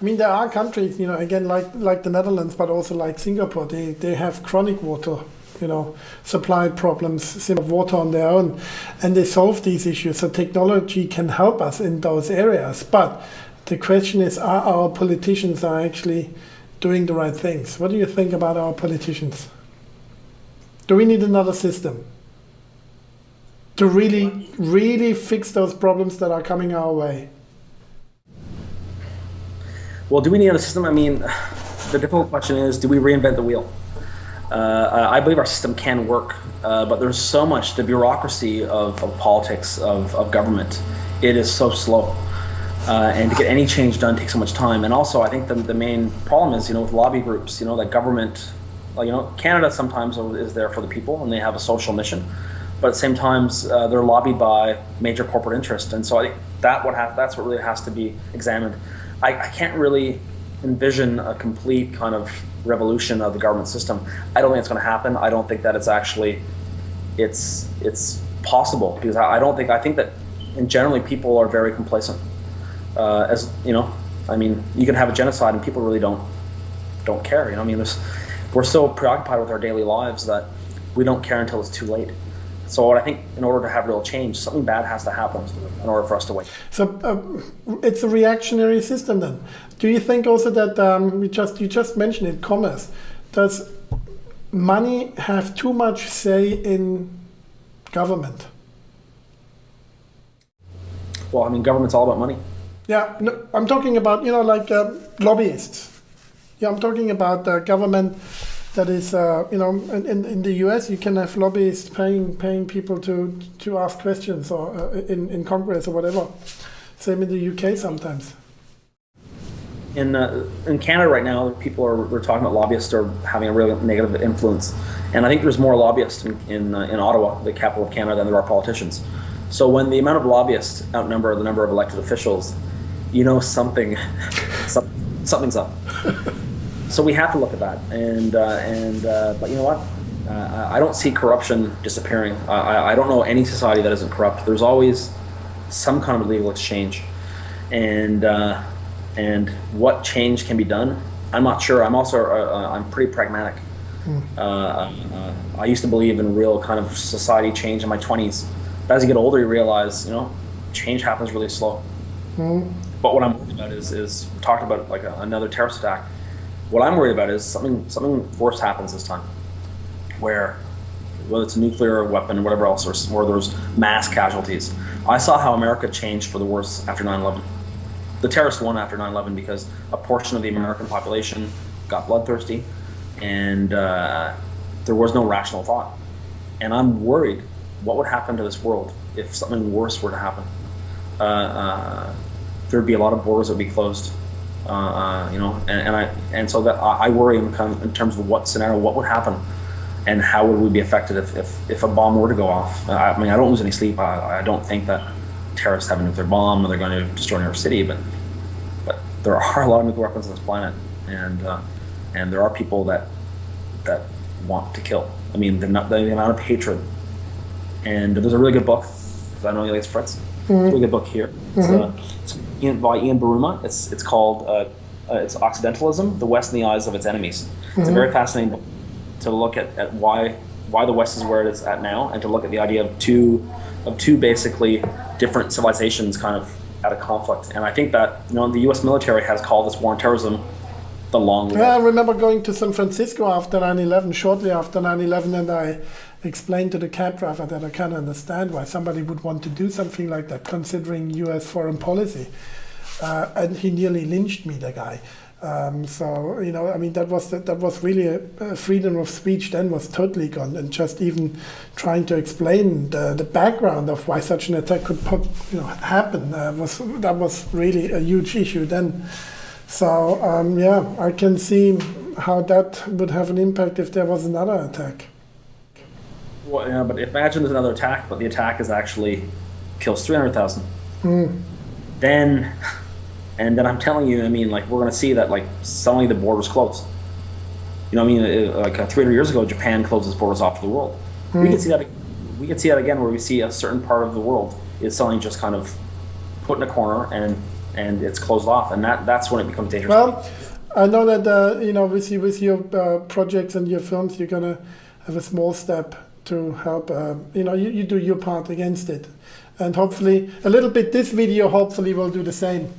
I mean, there are countries, again, like the Netherlands, but also like Singapore, they have chronic water, supply problems, simple water on their own, and they solve these issues. So technology can help us in those areas. But the question is, are our politicians actually doing the right things? What do you think about our politicians? Do we need another system to really, really fix those problems that are coming our way? Well, do we need a system? I mean, the difficult question is, do we reinvent the wheel? I believe our system can work, but there's so much, the bureaucracy of politics, of government, it is so slow. And to get any change done takes so much time. And also, I think the main problem is, with lobby groups, that government, Canada sometimes is there for the people and they have a social mission. But at the same time, they're lobbied by major corporate interest. And so I think that's what really has to be examined. I can't really envision a complete kind of revolution of the government system. I don't think it's going to happen. I don't think that it's possible, because I think that generally people are very complacent. You can have a genocide and people really don't care. We're so preoccupied with our daily lives that we don't care until it's too late. So I think in order to have real change, something bad has to happen in order for us to wake. So it's a reactionary system then. Do you think also that you just mentioned it, commerce? Does money have too much say in government? Well, government's all about money. Yeah, no, I'm talking about lobbyists. Yeah, I'm talking about government. That is, in the US, you can have lobbyists paying people to ask questions, or in Congress or whatever. Same in the UK sometimes. In Canada right now, we're talking about lobbyists are having a real negative influence, and I think there's more lobbyists in Ottawa, the capital of Canada, than there are politicians. So when the amount of lobbyists outnumber the number of elected officials, something's up. So we have to look at that, but you know what? I don't see corruption disappearing. I don't know any society that isn't corrupt. There's always some kind of illegal exchange, and what change can be done, I'm not sure. I'm pretty pragmatic. I used to believe in real kind of society change in my 20s. But as you get older, you realize, change happens really slow. But what I'm worried about is we talked about another terrorist attack. What I'm worried about is something worse happens this time, whether it's a nuclear weapon or whatever else, or there's mass casualties. I saw how America changed for the worse after 9/11. The terrorists won after 9/11 because a portion of the American population got bloodthirsty, and there was no rational thought. And I'm worried what would happen to this world if something worse were to happen. There'd be a lot of borders that would be closed. So that I worry in terms of what scenario, what would happen, and how would we be affected if a bomb were to go off. I don't lose any sleep. I don't think that terrorists have a nuclear bomb or they're going to destroy New York City, but there are a lot of nuclear weapons on this planet, and there are people that want to kill. The amount of hatred. And there's a really good book. I know you like Fritz. It's a really good book here. It's by Ian Baruma. It's called it's Occidentalism: The West in the Eyes of Its Enemies. It's a very fascinating book to look at why the West is where it is at now, and to look at the idea of two basically different civilizations kind of at a conflict. And I think that the U.S. military has called this war on terrorism the long war. Yeah, I remember going to San Francisco after 9/11, shortly after 9/11, and I explained to the cab driver that I can't understand why somebody would want to do something like that, considering U.S. foreign policy. And he nearly lynched me, the guy. That was really a freedom of speech then was totally gone. And just even trying to explain the background of why such an attack could happen that was really a huge issue then. So I can see how that would have an impact if there was another attack. Well, yeah, but imagine there's another attack, but the attack is actually kills 300,000. Then I'm telling you, we're going to see that suddenly the borders close. 300 years ago, Japan closed its borders off to the world. We can see that. We can see that again, where we see a certain part of the world is suddenly just kind of put in a corner, and and it's closed off, and that's when it becomes dangerous. Well, I know that with your projects and your films, you're gonna have a small step to help. You do your part against it, and hopefully a little bit. This video hopefully will do the same.